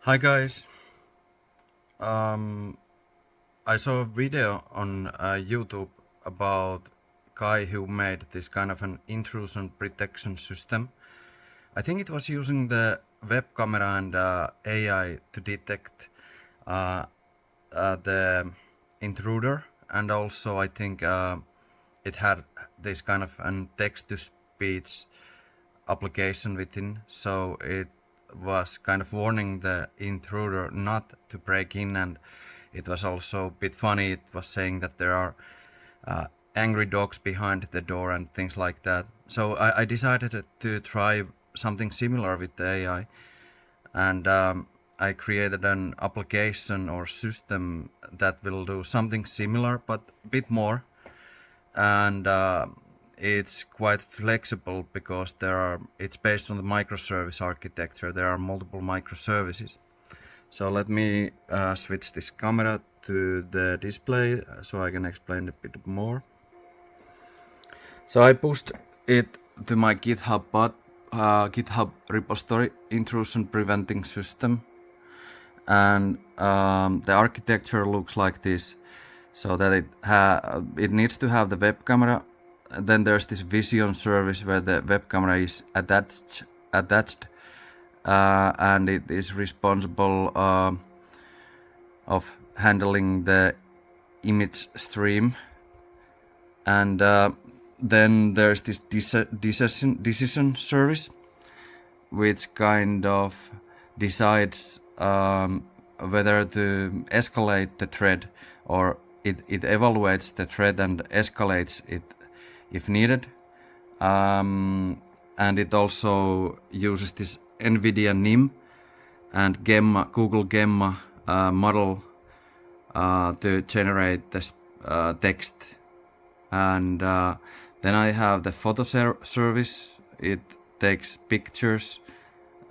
Hi guys. Um, I saw a video on YouTube about guy who made this kind of an intrusion protection system. I think it was using the web camera and AI to detect uh, the intruder, and also I think it had this kind of an text-to-speech application within, so it was kind of warning the intruder not to break in, and it was also a bit funny. It was saying that there are angry dogs behind the door and things like that. So I decided to try something similar with the AI, and I created an application or system that will do something similar but a bit more, and it's quite flexible because it's based on the microservice architecture. There are multiple microservices. So let me switch this camera to the display so I can explain a bit more. So I pushed it to my GitHub repository, Intrusion Preventing System, and the architecture looks like this. So that it needs to have the web camera. Then there's this vision service where the web camera is attached, and it is responsible of handling the image stream. And then there's this decision service, which kind of decides whether to escalate the thread, or it evaluates the thread and escalates it if needed. And it also uses this NVIDIA NIM and Google Gemma model to generate this text. And then I have the photo service. It takes pictures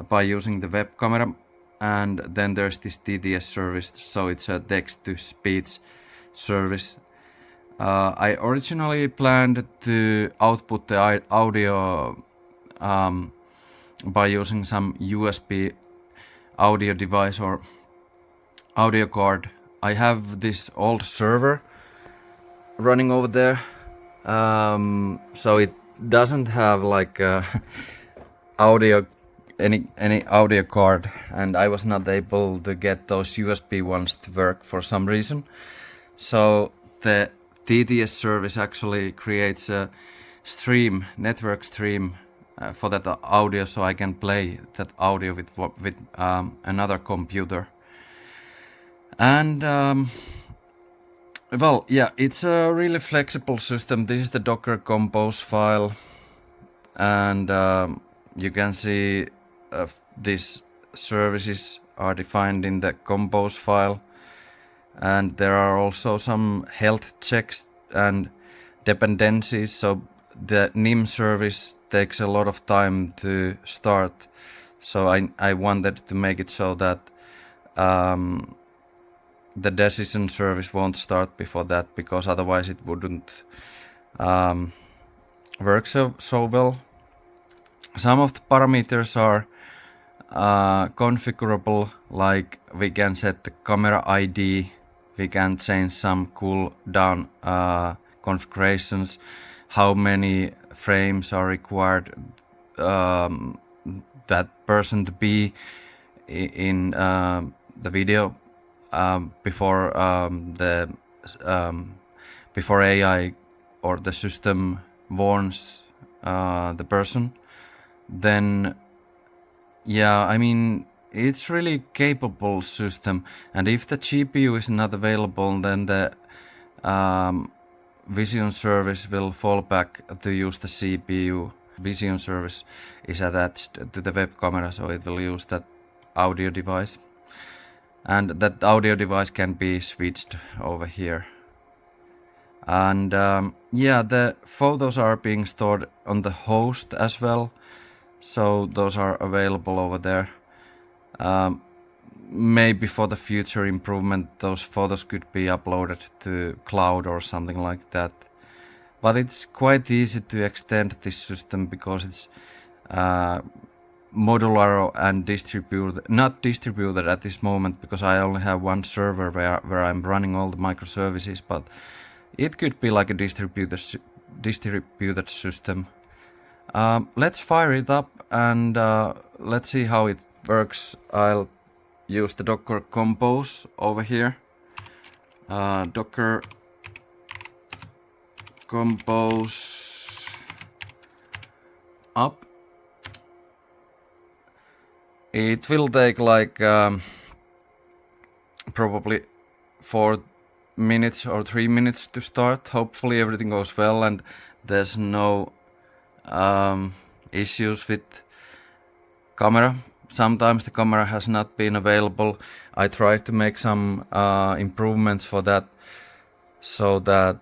by using the web camera. And then there's this TTS service, so it's a text-to-speech service. I originally planned to output the audio by using some USB audio device or audio card. I have this old server running over there, so it doesn't have like audio any audio card, and I was not able to get those USB ones to work for some reason. So the TTS service actually creates a network stream for that audio, so I can play that audio with another computer. And well, yeah, it's a really flexible system. This is the Docker Compose file, and you can see these services are defined in the Compose file, and there are also some health checks and dependencies. So the NIM service takes a lot of time to start, so I wanted to make it so that the decision service won't start before that, because otherwise it wouldn't work so well. Some of the parameters are configurable, like we can set the camera ID, we can change some cooldown configurations, how many frames are required that person to be in the video before before AI or the system warns the person. Then yeah, I mean, it's really capable system, and if the GPU is not available, then the vision service will fall back to use the CPU. Vision service is attached to the web camera, so it will use that audio device, and that audio device can be switched over here. And yeah, the photos are being stored on the host as well, so those are available over there. Maybe for the future improvement, those photos could be uploaded to cloud or something like that. But it's quite easy to extend this system because it's modular and not distributed at this moment because I only have one server where I'm running all the microservices, but it could be like a distributed system. Let's fire it up and let's see how it works. I'll use the Docker Compose over here. Docker Compose up. It will take like probably 4 minutes or 3 minutes to start. Hopefully everything goes well and there's no issues with camera. Sometimes the camera has not been available. I tried to make some improvements for that so that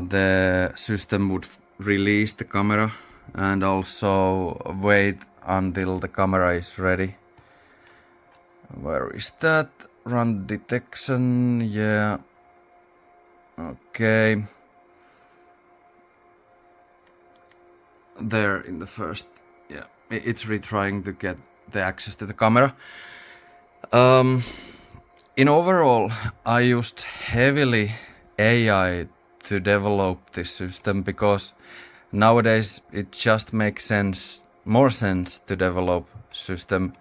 the system would release the camera and also wait until the camera is ready. Where is that? Run detection, yeah. Okay. There in the first, yeah, it's retrying to get the access to the camera. In overall, I used heavily AI to develop this system because nowadays it just makes more sense to develop system.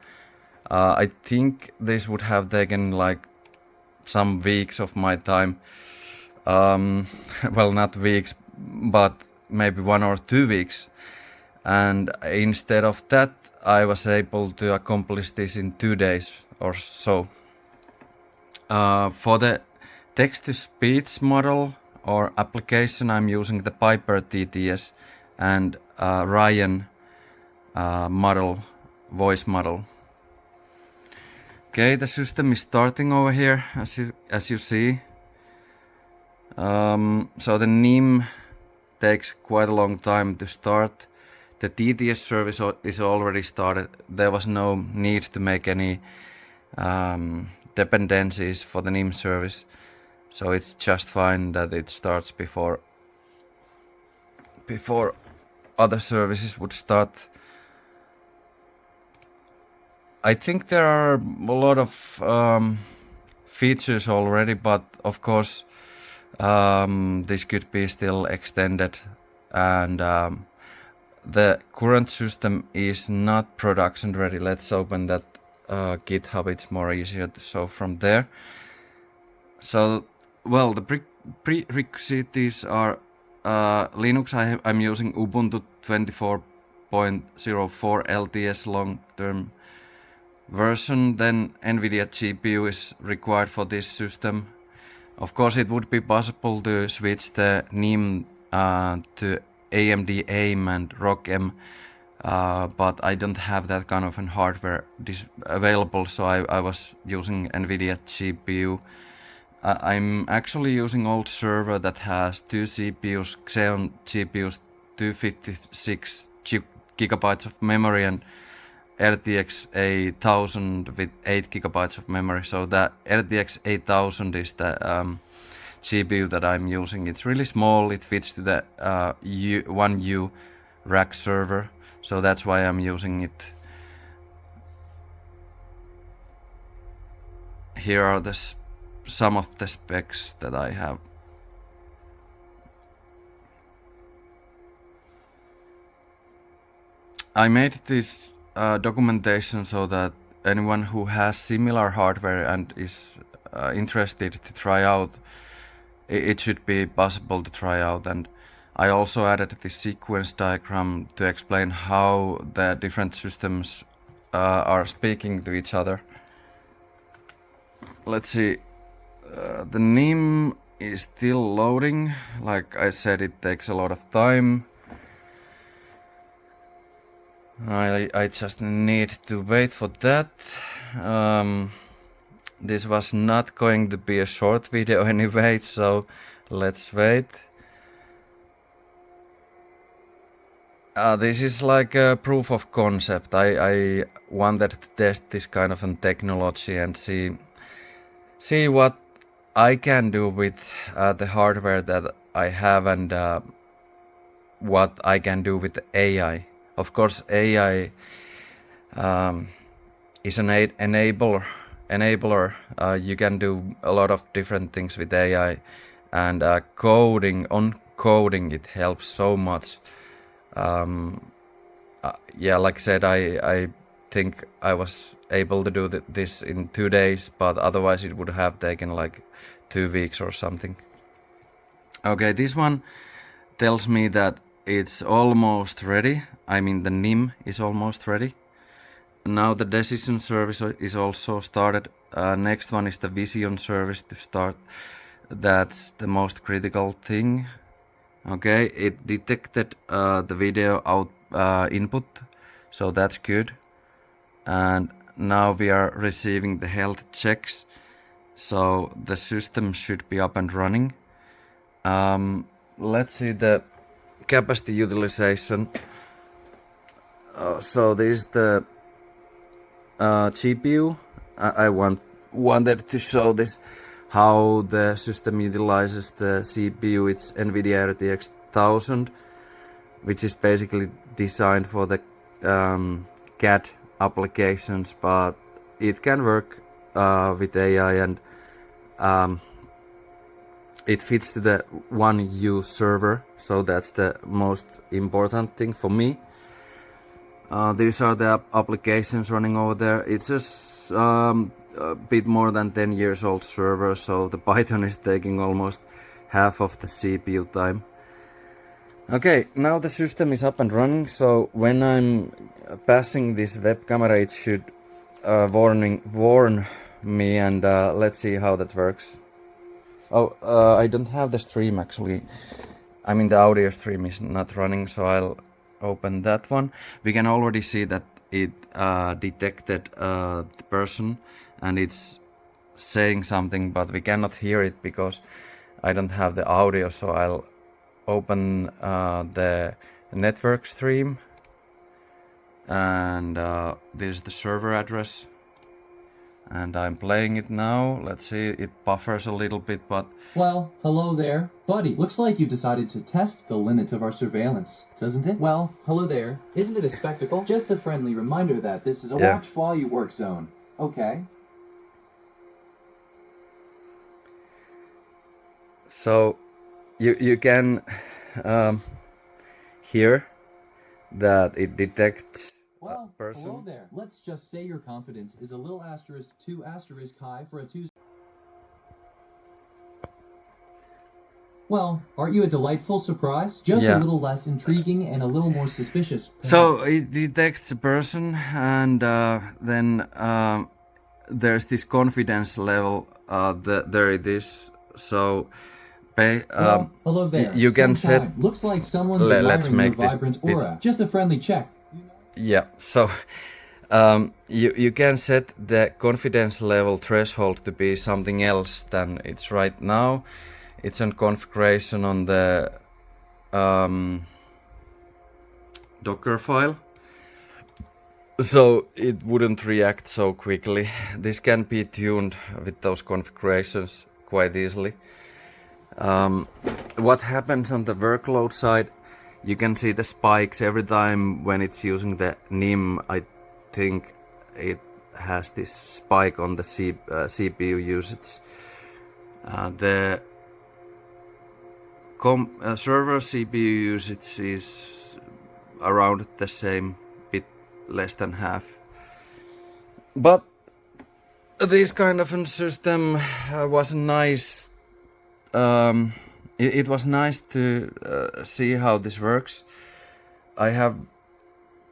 I think this would have taken like some weeks of my time. Well, not weeks, but maybe 1 or 2 weeks. And instead of that, I was able to accomplish this in 2 days or so. For the text-to-speech model or application, I'm using the Piper TTS and Ryan voice model. Okay, the system is starting over here, as you see. So the NIM takes quite a long time to start. The TTS service is already started. There was no need to make any dependencies for the NIM service. So it's just fine that it starts before other services would start. I think there are a lot of features already, but of course this could be still extended, and the current system is not production ready. Let's open that GitHub, it's more easier to show from there. So, well, the prerequisites are Linux. I'm using Ubuntu 24.04 LTS long-term version. Then NVIDIA GPU is required for this system. Of course, it would be possible to switch the NIM to AMD AIM and ROG M, but I don't have that kind of hardware available, so I was using NVIDIA GPU. I'm actually using old server that has 2 CPUs, Xeon GPUs, 256 gigabytes of memory, and RTX 8000 with 8 gigabytes of memory. So the RTX 8000 is the GPU that I'm using. It's really small. It fits to the 1U rack server. So that's why I'm using it. Here are some of the specs that I have. I made this documentation so that anyone who has similar hardware and is interested to try out, it should be possible to try out. And I also added this sequence diagram to explain how the different systems are speaking to each other. Let's see. The NIM is still loading. Like I said, it takes a lot of time. I just need to wait for that. This was not going to be a short video anyway, so let's wait. This is like a proof of concept. I wanted to test this kind of technology and see what I can do with the hardware that I have, and what I can do with AI. Of course, AI is an enabler. You can do a lot of different things with AI, and coding it helps so much. Yeah, like I said, I think I was able to do this in 2 days, but otherwise it would have taken like 2 weeks or something. Okay, this one tells me that it's almost ready. I mean, the NIM is almost ready. Now the decision service is also started. Next one is the vision service to start. That's the most critical thing. Okay, it detected the video input, so that's good. And now we are receiving the health checks, so the system should be up and running. Let's see the capacity utilization. So this is the GPU. I wanted to show this, how the system utilizes the CPU. It's NVIDIA RTX 1000, which is basically designed for the CAD applications, but it can work with AI, and it fits to the 1U server, so that's the most important thing for me. These are the applications running over there. It's just a bit more than 10 years old server, so the Python is taking almost half of the CPU time. Okay, now the system is up and running, so when I'm passing this web camera, it should warn me, and let's see how that works. Oh, I don't have the stream actually. I mean, the audio stream is not running, so I'll open that one. We can already see that it detected the person, and it's saying something, but we cannot hear it because I don't have the audio, so I'll open the network stream, and this is the server address, and I'm playing it now. Let's see, it buffers a little bit, but... Well, hello there. Buddy, looks like you decided to test the limits of our surveillance, doesn't it? Well, hello there. Isn't it a spectacle? Just a friendly reminder that this is a watch while you work zone. Okay. So, you can hear that it detects a person. Hello there. Let's just say your confidence is a little asterisk 2 asterisk high for a Tuesday. Well, aren't you a delightful surprise? Just a little less intriguing and a little more suspicious. Perhaps. So it detects a person, and then there's this confidence level. There it is. So hello there. You can set. Looks like someone's admiring your vibrant aura. Just a friendly check. Yeah. So you can set the confidence level threshold to be something else than it's right now. It's a configuration on the Docker file, so it wouldn't react so quickly. This can be tuned with those configurations quite easily. What happens on the workload side, you can see the spikes every time when it's using the NIM. I think it has this spike on the CPU usage. The server CPU usage is around the same, bit less than half. But this kind of a system was nice. It was nice to see how this works. I have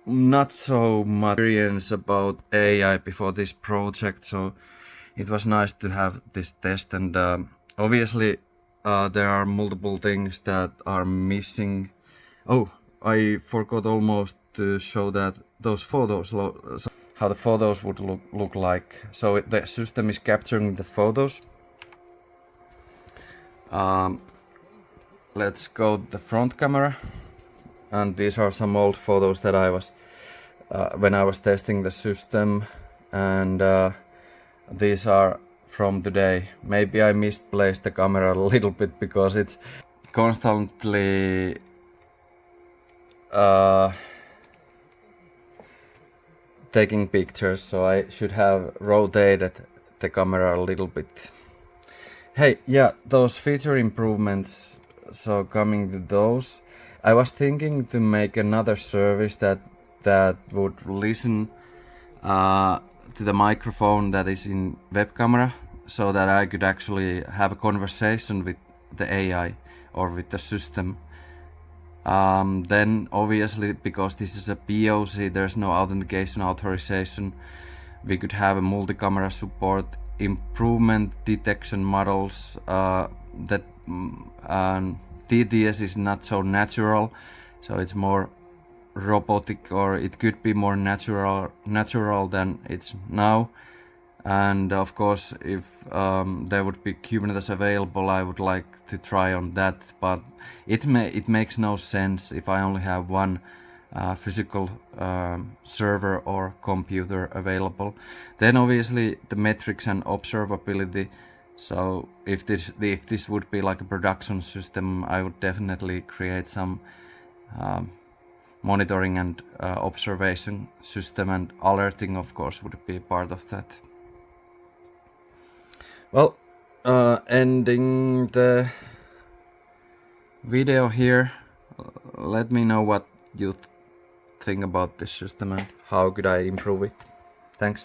not so much experience about AI before this project, so it was nice to have this test, and obviously there are multiple things that are missing. Oh, I forgot almost to show that those photos, how the photos would look like. So the system is capturing the photos. Let's go to the front camera, and these are some old photos that I was when I was testing the system, and these are from today. Maybe I misplaced the camera a little bit because it's constantly taking pictures, so I should have rotated the camera a little bit. Hey, yeah, those feature improvements, so coming to those, I was thinking to make another service that would listen to the microphone that is in web camera, so that I could actually have a conversation with the AI or with the system. Then obviously, because this is a POC, there's no authentication authorization, we could have a multi-camera support, improvement detection models, that TTS is not so natural, so it's more robotic, or it could be more natural than it's now. And of course, if there would be Kubernetes available, I would like to try on that, but it makes no sense if I only have one physical server or computer available. Then obviously the metrics and observability. So if this would be like a production system, I would definitely create some monitoring and observation system, and alerting of course would be part of that. Well, ending the video here. Let me know what you think about this system and how could I improve it. Thanks.